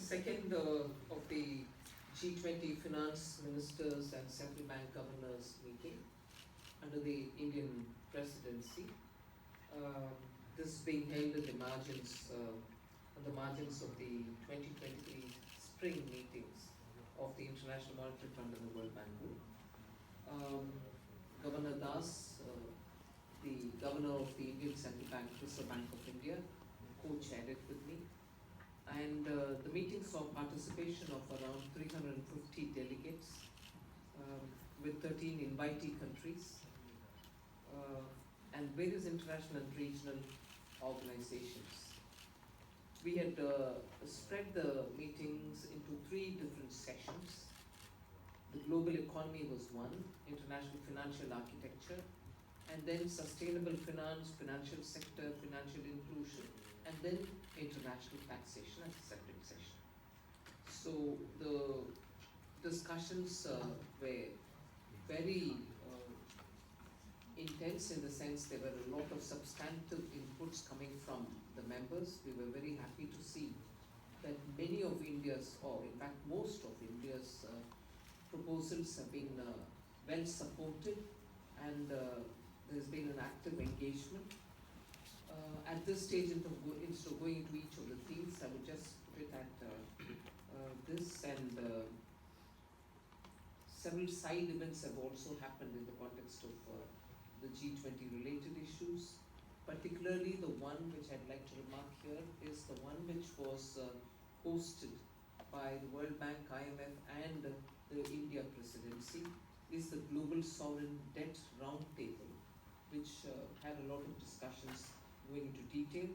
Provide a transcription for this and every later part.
second of the G20 Finance Ministers and Central Bank Governors meeting under the Indian Presidency. This is being held at the margins, on the margins of the 2023 spring meetings of the International Monetary Fund and the World Bank Group. Governor Das, the Governor of the Indian Central Bank, Reserve Bank of India, co-chaired it with me. And the meeting saw participation of around 350 delegates with 13 invitee countries and various international and regional organizations. We had spread the meetings into 3 different sessions. The global economy was one, international financial architecture, and then sustainable finance, financial sector, financial inclusion, and then international taxation as a separate session. So the discussions were very intense in the sense there were a lot of substantive inputs coming from the members. We were very happy to see that many of India's, or in fact most of India's proposals have been well supported, and there's been an active engagement. At this stage, instead of going into each of the themes, I would just put it at this, and several side events have also happened in the context of the G20 related issues. Particularly the one which I'd like to remark here is the one which was hosted by the World Bank, IMF and the India Presidency, is the Global Sovereign Debt Roundtable, which had a lot of discussions going into detail.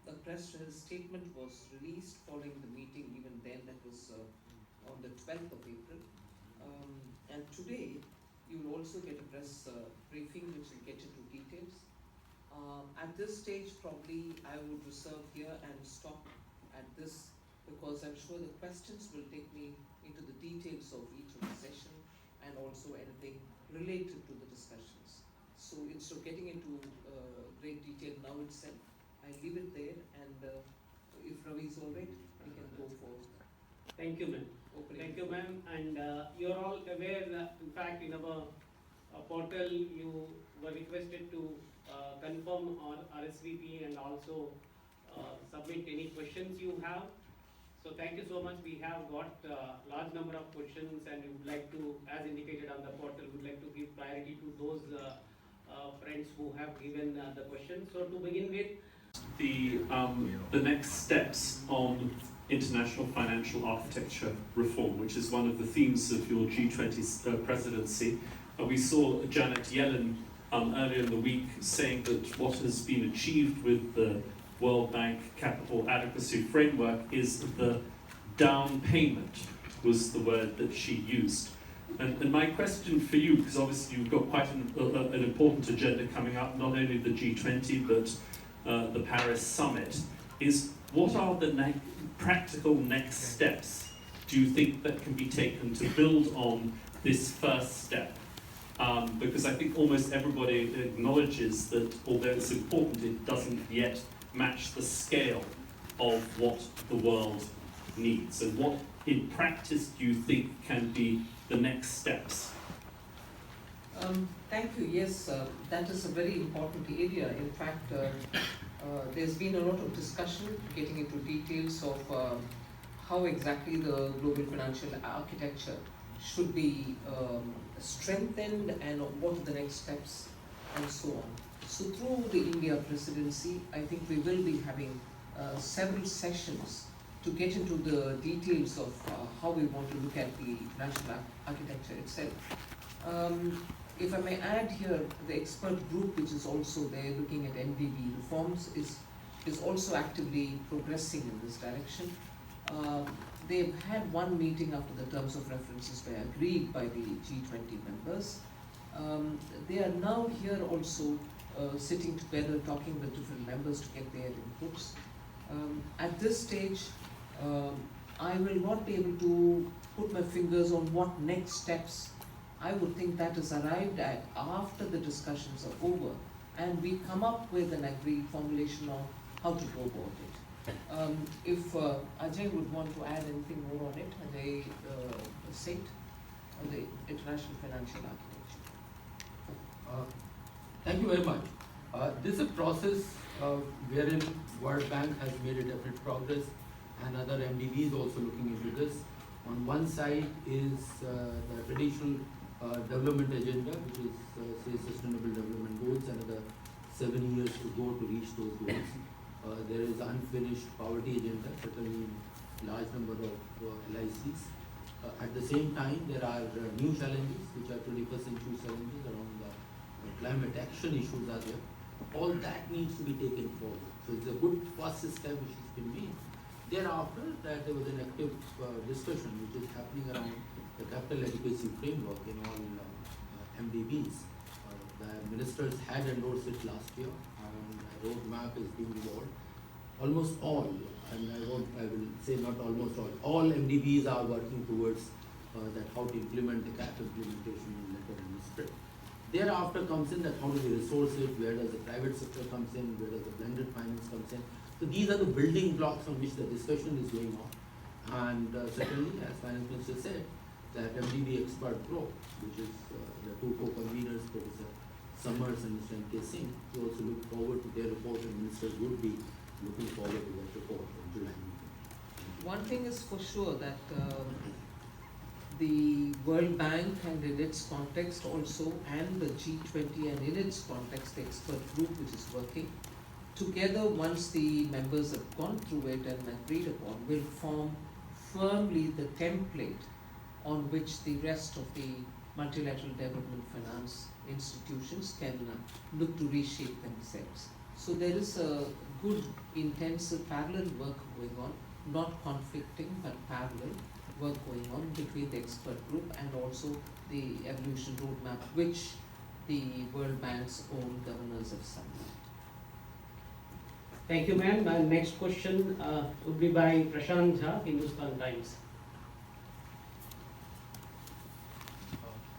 A press statement was released following the meeting, even then, that was on the 12th of April. And today, you will also get a press briefing which will get into details. At this stage, probably I would reserve here and stop at this, because I'm sure the questions will take me into the details of each of the session and also anything related to the discussions. So instead of getting into great detail now itself, I leave it there, and if Ravi is all right, we can go for. Thank you, ma'am. Thank you, ma'am. And you're all aware that, in fact, in our portal, you were requested to confirm on RSVP and also submit any questions you have. So thank you so much. We have got a large number of questions, and we would like to, as indicated on the portal, would like to give priority to those friends who have given the questions. So to begin with, the next steps on international financial architecture reform, which is one of the themes of your G20 presidency. We saw Janet Yellen earlier in the week saying that what has been achieved with the World Bank Capital Adequacy Framework is the down payment, was the word that she used. And my question for you, because obviously you've got quite an important agenda coming up, not only the G20 but the Paris Summit, is what are the practical next steps do you think that can be taken to build on this first step? Because I think almost everybody acknowledges that although it's important, it doesn't yet match the scale of what the world needs. And what in practice do you think can be the next steps? Thank you. Yes, that is a very important area. In fact, there's been a lot of discussion getting into details of how exactly the global financial architecture should be strengthened and what are the next steps and so on. So through the India presidency, I think we will be having several sessions to get into the details of how we want to look at the financial architecture itself. If I may add here, the expert group which is also there looking at NDB reforms is also actively progressing in this direction. They've had one meeting after the terms of references were agreed by the G20 members. They are now here also sitting together talking with different members to get their inputs. At this stage, I will not be able to put my fingers on what next steps. I would think that is arrived at after the discussions are over and we come up with an agreed formulation on how to go about it. If Ajay would want to add anything more on it, Ajay Seth, on the international financial architecture. Thank you very much. This is a process wherein World Bank has made a definite progress and other MDBs also looking into this. On one side is the traditional development agenda, which is say Sustainable Development Goals, another 7 years to go to reach those goals. There is unfinished poverty agenda, certainly in large number of LICs. At the same time, there are new challenges, which are 21st century challenges around the climate action issues are there. All that needs to be taken forward. So it's a good first step which has been made. Thereafter, that there was an active discussion which is happening around the capital adequacy framework in all MDBs. The ministers had endorsed it last year, and a roadmap is being evolved. Almost all, and I will say not almost all MDBs are working towards that how to implement the cap implementation in letter and spirit. Thereafter comes in that how do we resource it, where does the private sector comes in, where does the blended finance comes in. So these are the building blocks on which the discussion is going on. And certainly, as Finance Minister said, that MDB expert group, which is the two co-conveners, Professor Summers and Mr. N.K. Singh, we also look forward to their report, and ministers would be looking forward to that report in July meeting. One thing is for sure that the World Bank and in its context also, and the G20 and in its context, the expert group which is working, together once the members have gone through it and agreed upon, will form firmly the template on which the rest of the multilateral development finance institutions can look to reshape themselves. So there is a good intensive parallel work going on, not conflicting but parallel work going on between the expert group and also the evolution roadmap which the World Bank's own governors have signed. Thank you, ma'am. Next question would be by Prashant Jha, Hindustan Times.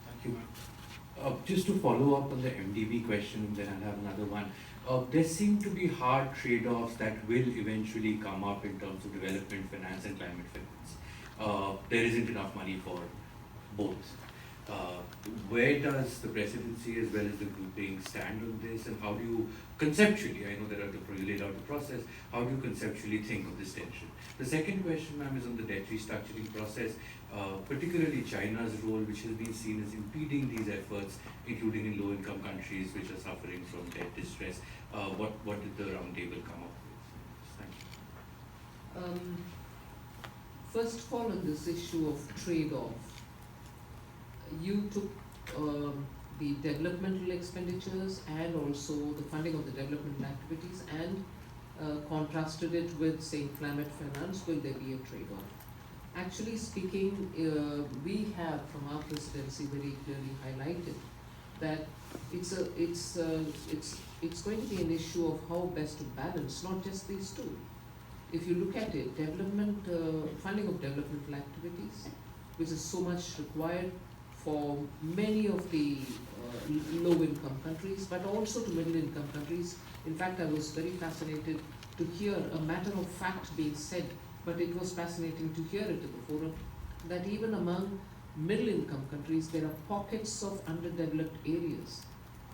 Thank you, ma'am. Just to follow up on the MDB question, then I'll have another one. There seem to be hard trade-offs that will eventually come up in terms of development finance and climate finance. There isn't enough money for both. Where does the presidency as well as the grouping stand on this, and how do you conceptually, I know there are you laid out the process, how do you conceptually think of this tension? The second question, ma'am, is on the debt restructuring process, particularly China's role, which has been seen as impeding these efforts, including in low-income countries which are suffering from debt distress. What did the roundtable come up with? Thank you. First of all, on this issue of trade-off, you took the developmental expenditures and also the funding of the developmental activities and contrasted it with, say, climate finance. Will there be a trade-off? Actually speaking, we have from our presidency very clearly highlighted that it's going to be an issue of how best to balance not just these two. If you look at it, funding of developmental activities, which is so much required for many of the low-income countries, but also to middle-income countries. In fact, I was very fascinated to hear a matter of fact being said, but it was fascinating to hear it at the forum, that even among middle-income countries, there are pockets of underdeveloped areas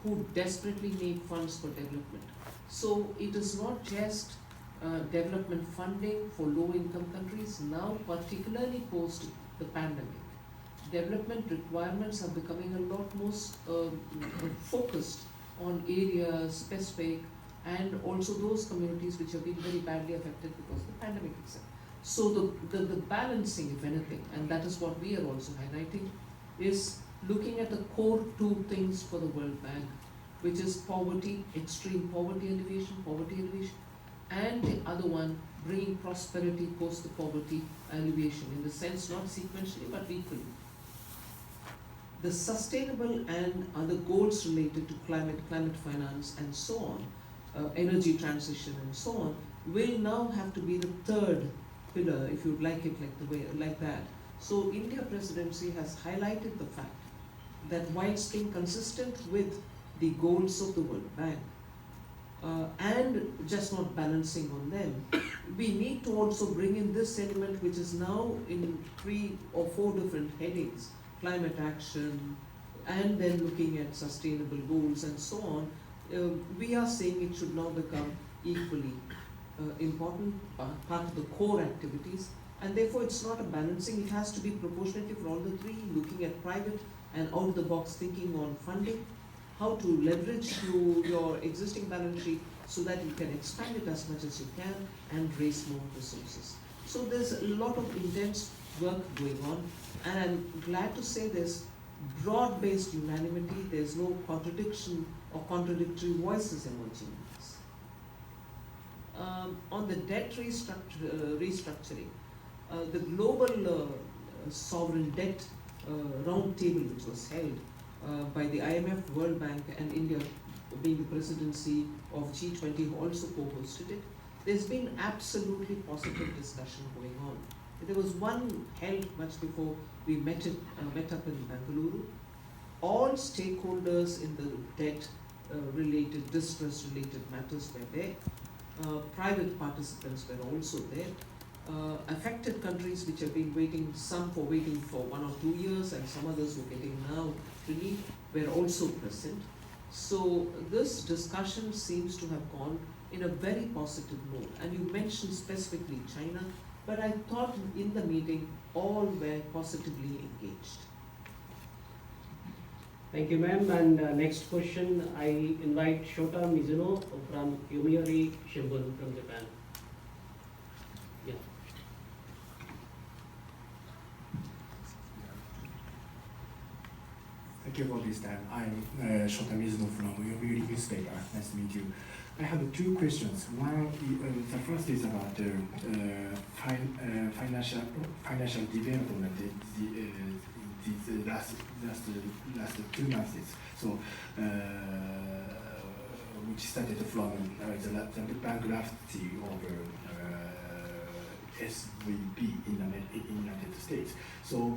who desperately need funds for development. So it is not just development funding for low-income countries now, particularly post the pandemic. Development requirements are becoming a lot more focused on areas specific and also those communities which have been very badly affected because of the pandemic itself. So the balancing, if anything, and that is what we are also highlighting, is looking at the core two things for the World Bank, which is poverty, extreme poverty alleviation, and the other one, bringing prosperity post the poverty alleviation, in the sense not sequentially but equally. The sustainable and other goals related to climate finance and so on, energy transition and so on, will now have to be the third pillar, if you'd like it like that. So India presidency has highlighted the fact that whilst being consistent with the goals of the World Bank, and just not balancing on them. We need to also bring in this element, which is now in 3 or 4 different headings: climate action, and then looking at sustainable goals and so on. We are saying it should now become equally important part of the core activities, and therefore it's not a balancing, it has to be proportionately for all the 3, looking at private and out of the box thinking on funding, how to leverage your existing balance sheet so that you can expand it as much as you can and raise more resources. So there's a lot of intense work going on, and I'm glad to say there's broad-based unanimity, there's no contradiction or contradictory voices emerging in this. On the debt restructuring, the global sovereign debt roundtable, which was held by the IMF, World Bank, and India being the presidency of G20, who also co-hosted it, there's been absolutely positive discussion going on. There was one held much before we met up in Bengaluru. All stakeholders in the debt related, distress related matters were there. Private participants were also there. Affected countries which have been waiting, some for 1 or 2 years, and some others who are getting now relief, were also present. So this discussion seems to have gone in a very positive note. And you mentioned specifically China, but I thought in the meeting all were positively engaged. Thank you, ma'am. And next question, I invite Shota Mizuno from Yomiuri Shimbun from Japan. Yeah. Thank you for this time. I'm Shota Mizuno from Yomiuri newspaper. Nice to meet you. I have 2 questions. One, the first is about financial development the last 2 months. So, which started from the bankruptcy of SVB in the United States. So.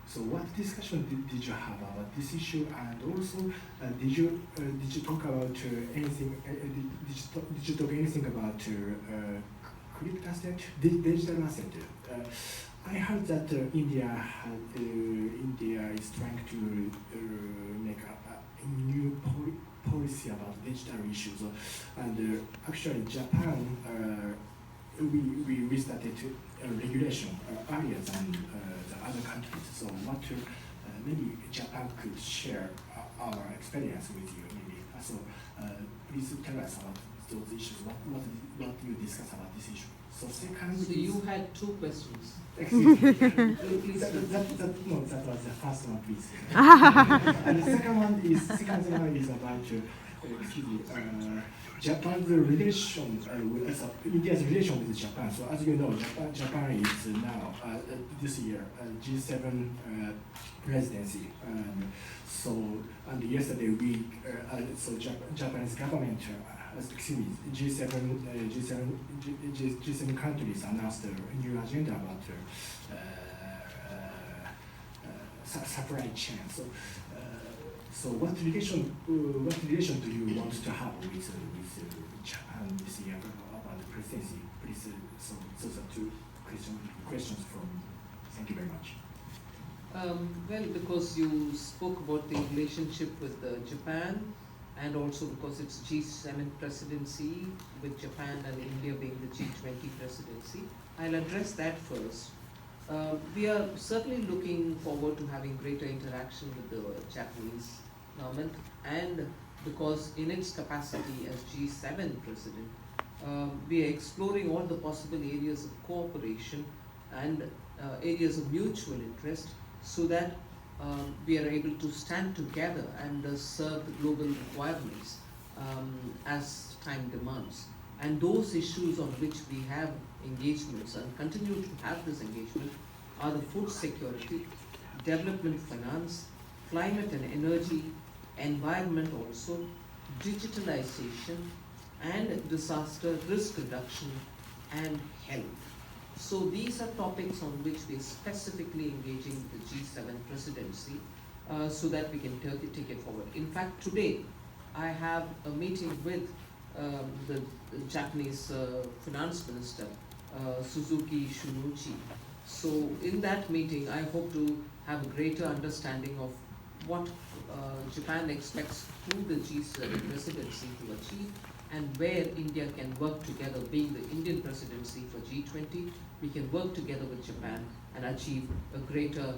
So what discussion did you have about this issue, and also did you talk about anything? Did you talk anything about crypto asset, digital asset? I heard that India is trying to make a new policy about digital issues, and actually Japan we started regulation earlier than the other countries. So what maybe Japan could share our experience with you, maybe. So please tell us about those issues. What do you discuss about this issue? So second, So you had 2 questions. Excuse me. Please. No, that was the first one, please. And the second one is about excuse me. Japan's relation India's relation with Japan. So as you know, Japan is now this year G7 presidency. And yesterday Japanese government, excuse me, G7 countries announced a new agenda about supply chain. So what relation do you want to have with Japan this year about the presidency? Please, so those are 2 questions from me. Thank you very much. Well, because you spoke about the relationship with Japan, and also because it's G7 presidency with Japan and India being the G20 presidency, I'll address that first. We are certainly looking forward to having greater interaction with the Japanese government, and because in its capacity as G7 president, we are exploring all the possible areas of cooperation and areas of mutual interest, so that we are able to stand together and serve the global requirements as time demands. And those issues on which we have engagements and continue to have this engagement are the food security, development finance, climate and energy, environment also, digitalization, and disaster risk reduction and health. So these are topics on which we are specifically engaging the G7 presidency so that we can take it forward. In fact, today I have a meeting with the Japanese finance minister, Suzuki Shunichi. So in that meeting, I hope to have a greater understanding of what Japan expects through the G7 presidency to achieve, and where India can work together. Being the Indian presidency for G20, we can work together with Japan and achieve a greater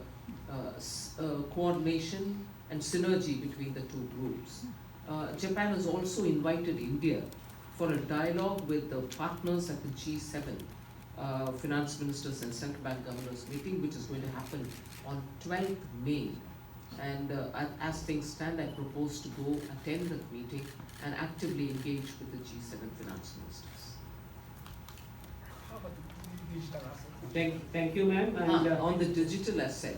coordination and synergy between the two groups. Japan has also invited India for a dialogue with the partners at the G7 finance ministers and central bank governors meeting, which is going to happen on 12th May. And as things stand, I propose to go attend that meeting and actively engage with the G7 finance ministers. How about the digital asset? Thank you, ma'am. And On the digital asset,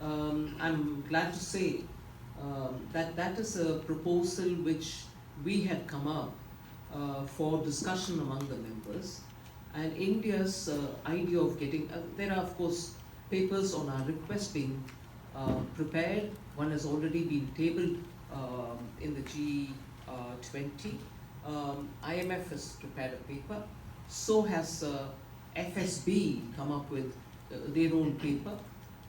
I'm glad to say that that is a proposal which we had come up for discussion among the members. And India's idea of getting, there are of course papers on our request being prepared. One has already been tabled in the G20. IMF has prepared a paper. So has FSB come up with their own paper.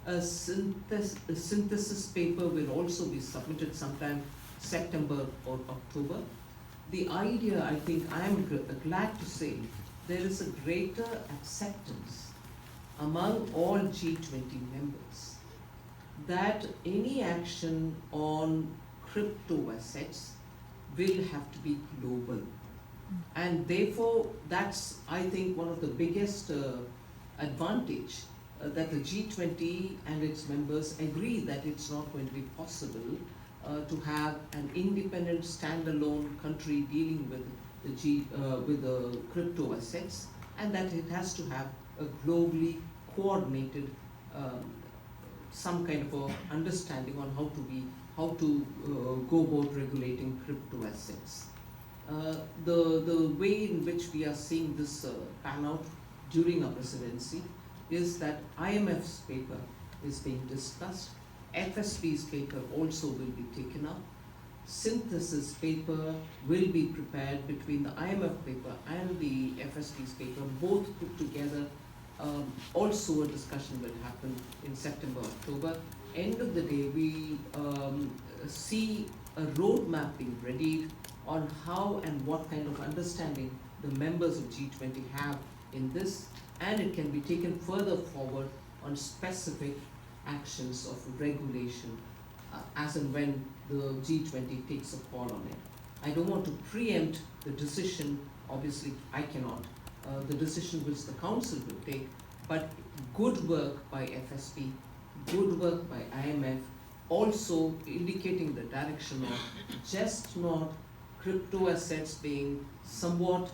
A synthesis paper will also be submitted sometime September or October. The idea, I think, I am glad to say, there is a greater acceptance among all G20 members that any action on crypto assets will have to be global. And therefore, that's, I think, one of the biggest advantage that the G20 and its members agree that it's not going to be possible to have an independent, standalone country dealing with the crypto assets, and that it has to have a globally coordinated some kind of a understanding on how to go about regulating crypto assets. The way in which we are seeing this pan out during our presidency is that IMF's paper is being discussed, FSB's paper also will be taken up, synthesis paper will be prepared between the IMF paper and the FSB's paper, both put together. Also a discussion will happen in September, October. End of the day, we see a roadmap being readied on how and what kind of understanding the members of G20 have in this, and it can be taken further forward on specific actions of regulation as and when the G20 takes a call on it. I don't want to preempt the decision, obviously I cannot, the decision which the Council will take, but good work by FSB, good work by IMF, also indicating the direction of just not crypto assets being somewhat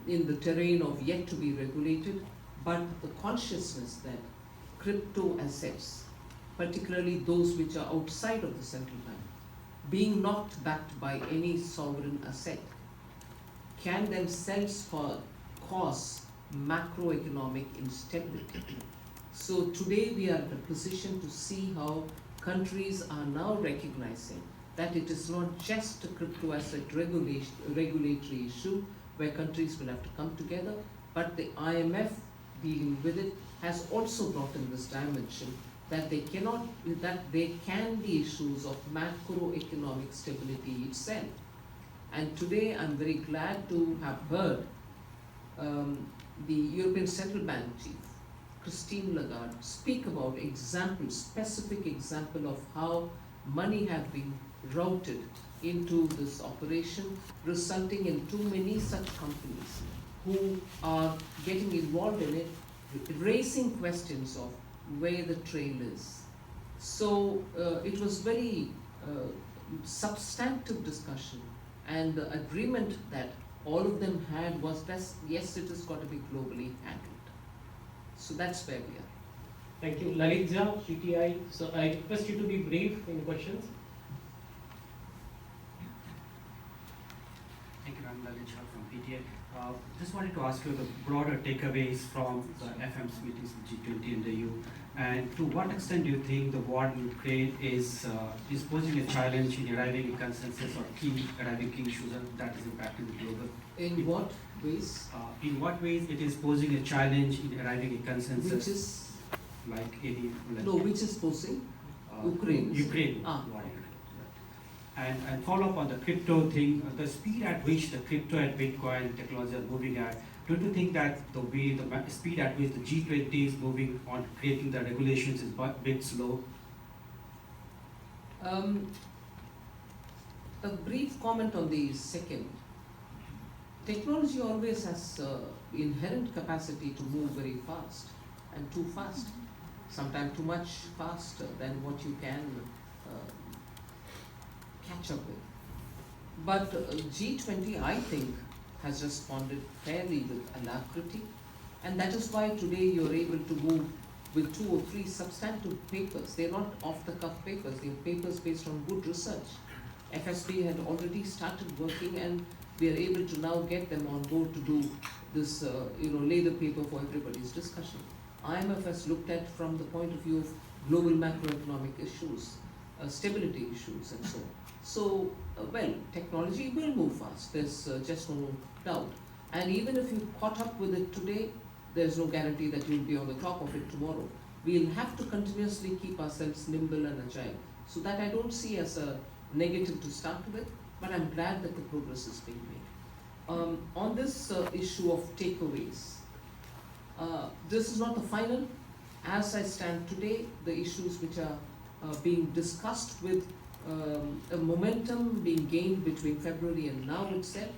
in the terrain of yet to be regulated, but the consciousness that crypto assets, particularly those which are outside of the central bank, being not backed by any sovereign asset, can themselves cause macroeconomic instability. So today we are in a position to see how countries are now recognizing that it is not just a crypto asset regulatory issue where countries will have to come together, but the IMF dealing with it has also brought in this dimension that there can be issues of macroeconomic stability itself. And today I'm very glad to have heard the European Central Bank chief, Christine Lagarde, speak about specific example of how money have been routed into this operation, resulting in too many such companies who are getting involved in it, raising questions of where the trail is. So it was very substantive discussion, and the agreement that all of them had was that yes, it has got to be globally handled. So that's where we are. thank you, Lalitja, PTI. So I request you to be brief in questions. Thank you, Ram Lalit from PTA. Just wanted to ask you the broader takeaways from the FM's meetings with G20 and the EU, and to what extent do you think the war in Ukraine is posing a challenge in arriving at consensus or arriving key issues that is impacting the global? In what ways? In what ways it is posing a challenge in arriving at consensus? Which is, like any like, no, which is posing? Ukraine. Ukraine. Ah. war. And follow up on the crypto thing, the speed at which the crypto and Bitcoin technology are moving at, don't you think that the speed at which the G20 is moving on creating the regulations is a bit slow? A brief comment on the second. Technology always has inherent capacity to move very fast and too fast, sometimes too much faster than what you can catch up with. But G20, I think, has responded fairly with alacrity, and that is why today you're able to move with 2 or 3 substantive papers. They're not off-the-cuff papers, they're papers based on good research. FSB had already started working, and we are able to now get them on board to do this, lay the paper for everybody's discussion. IMF has looked at from the point of view of global macroeconomic issues, stability issues, and so on. So, technology will move fast, there's just no doubt. And even if you caught up with it today, there's no guarantee that you'll be on the top of it tomorrow. We'll have to continuously keep ourselves nimble and agile. So that I don't see as a negative to start with, but I'm glad that the progress is being made. On this issue of takeaways, this is not the final. As I stand today, the issues which are being discussed with a momentum being gained between February and now itself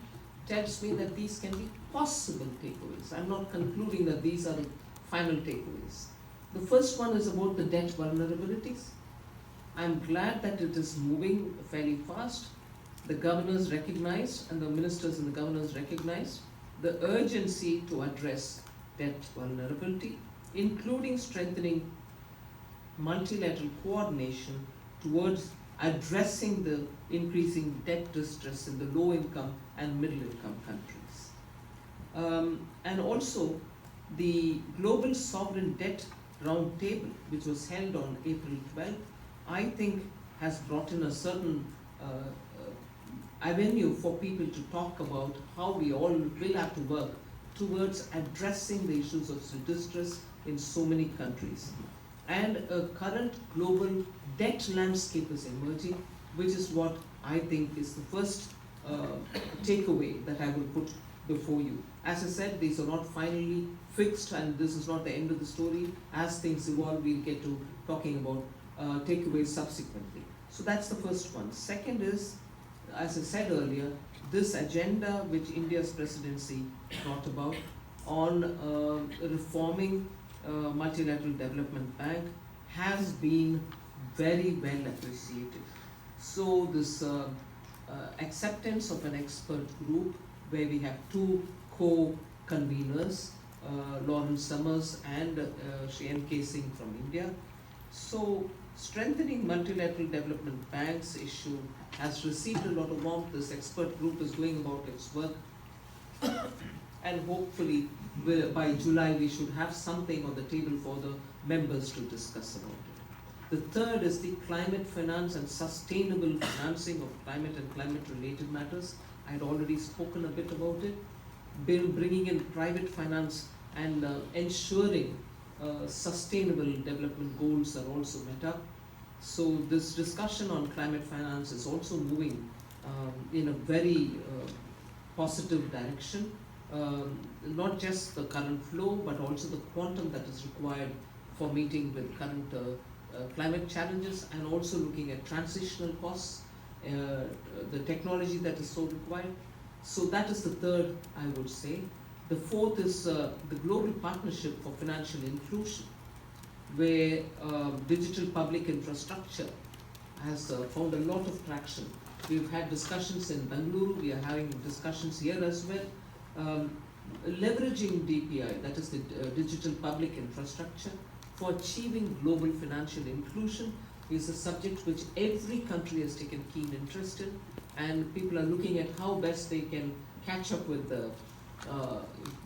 tells me that these can be possible takeaways. I'm not concluding that these are the final takeaways. The first one is about the debt vulnerabilities. I'm glad that it is moving fairly fast. The governors recognized and the ministers and the governors recognized the urgency to address debt vulnerability, including strengthening multilateral coordination towards addressing the increasing debt distress in the low-income and middle-income countries. And also, the Global Sovereign Debt Roundtable, which was held on April 12th, I think has brought in a certain avenue for people to talk about how we all will have to work towards addressing the issues of distress in so many countries. And a current global debt landscape is emerging, which is what I think is the first takeaway that I will put before you. As I said, these are not finally fixed, and this is not the end of the story. As things evolve, we'll get to talking about takeaways subsequently. So that's the first one. Second is, as I said earlier, this agenda which India's presidency brought about on reforming multilateral development bank has been very well appreciated. So this acceptance of an expert group where we have 2 co-conveners, Lawrence Summers and Shri M.K. Singh from India. So strengthening multilateral development banks issue has received a lot of warmth. This expert group is going about its work and hopefully by July we should have something on the table for the members to discuss about it. The third is the climate finance and sustainable financing of climate and climate-related matters. I had already spoken a bit about it. Bringing in private finance and ensuring sustainable development goals are also met up. So this discussion on climate finance is also moving in a very positive direction. Not just the current flow, but also the quantum that is required for meeting with current climate challenges, and also looking at transitional costs, the technology that is so required. So that is the third, I would say. The fourth is the Global Partnership for Financial Inclusion, where digital public infrastructure has found a lot of traction. We've had discussions in Bangalore, we are having discussions here as well. Leveraging DPI, that is the digital public infrastructure, for achieving global financial inclusion is a subject which every country has taken keen interest in, and people are looking at how best they can catch up with the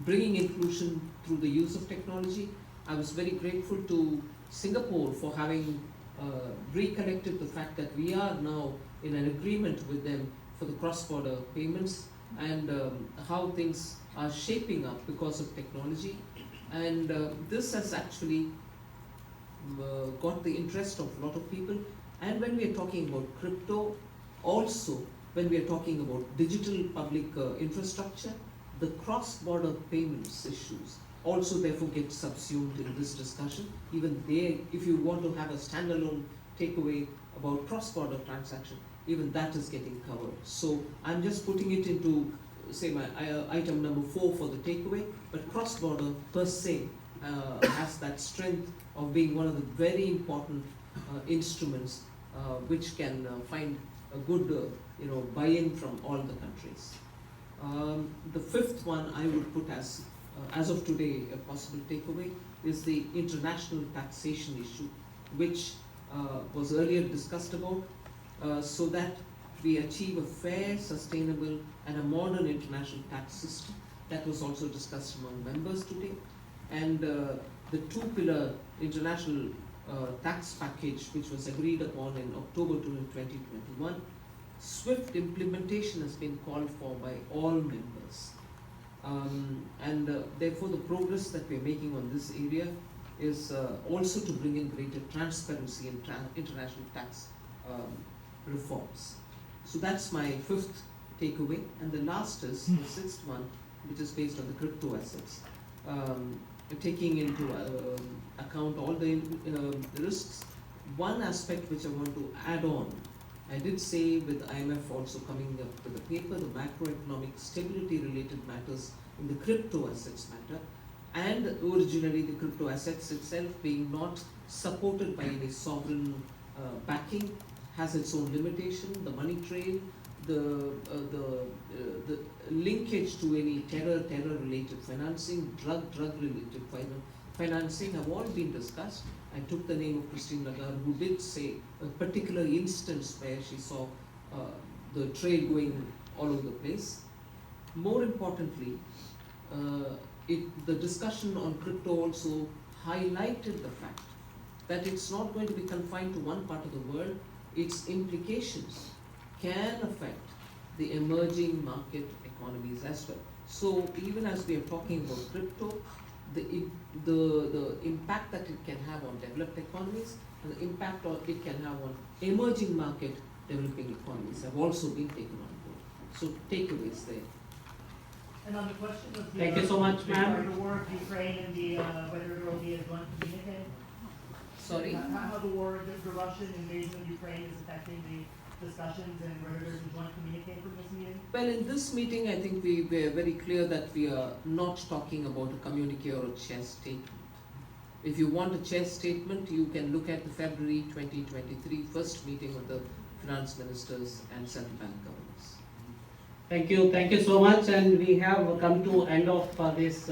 bringing inclusion through the use of technology. I was very grateful to Singapore for having recollected the fact that we are now in an agreement with them for the cross-border payments, and how things are shaping up because of technology. And this has actually got the interest of a lot of people. And when we are talking about crypto, also when we are talking about digital public infrastructure, the cross-border payments issues also therefore get subsumed in this discussion. Even there, if you want to have a standalone takeaway about cross-border transaction, even that is getting covered. So I'm just putting it into, say, my item number 4 for the takeaway, but cross-border per se has that strength of being one of the very important instruments which can find a good buy-in from all the countries. The 5th one I would put as of today, a possible takeaway is the international taxation issue, which was earlier discussed about, so that we achieve a fair, sustainable and a modern international tax system. That was also discussed among members today. And the 2-pillar international tax package, which was agreed upon in October 2021, swift implementation has been called for by all members. Therefore the progress that we are making on this area is also to bring in greater transparency in international tax reforms. So that's my 5th takeaway. And the last is the 6th one, which is based on the crypto assets. Taking into account all the risks, one aspect which I want to add on, I did say with IMF also coming up with a paper, the macroeconomic stability related matters in the crypto assets matter, and originally the crypto assets itself being not supported by any sovereign backing has its own limitation. The money trail, the linkage to any terror related financing, drug related financing have all been discussed. I took the name of Christine Lagarde, who did say a particular instance where she saw the trail going all over the place. More importantly, the discussion on crypto also highlighted the fact that it's not going to be confined to one part of the world. Its implications can affect the emerging market economies as well. So even as we are talking about crypto, the impact that it can have on developed economies and the impact it can have on emerging market developing economies have also been taken on board. So takeaways there. And on the question of the, Thank you so much, ma'am. the war of Ukraine and the whether there will be a joint communique. Sorry? How the war, the Russian invasion of Ukraine is affecting the discussions and whether there's a joint communique from this meeting? Well, in this meeting, I think we were very clear that we are not talking about a communique or a chair statement. If you want a chair statement, you can look at the February 2023 first meeting of the finance ministers and central bank governors. Thank you so much, and we have come to end of this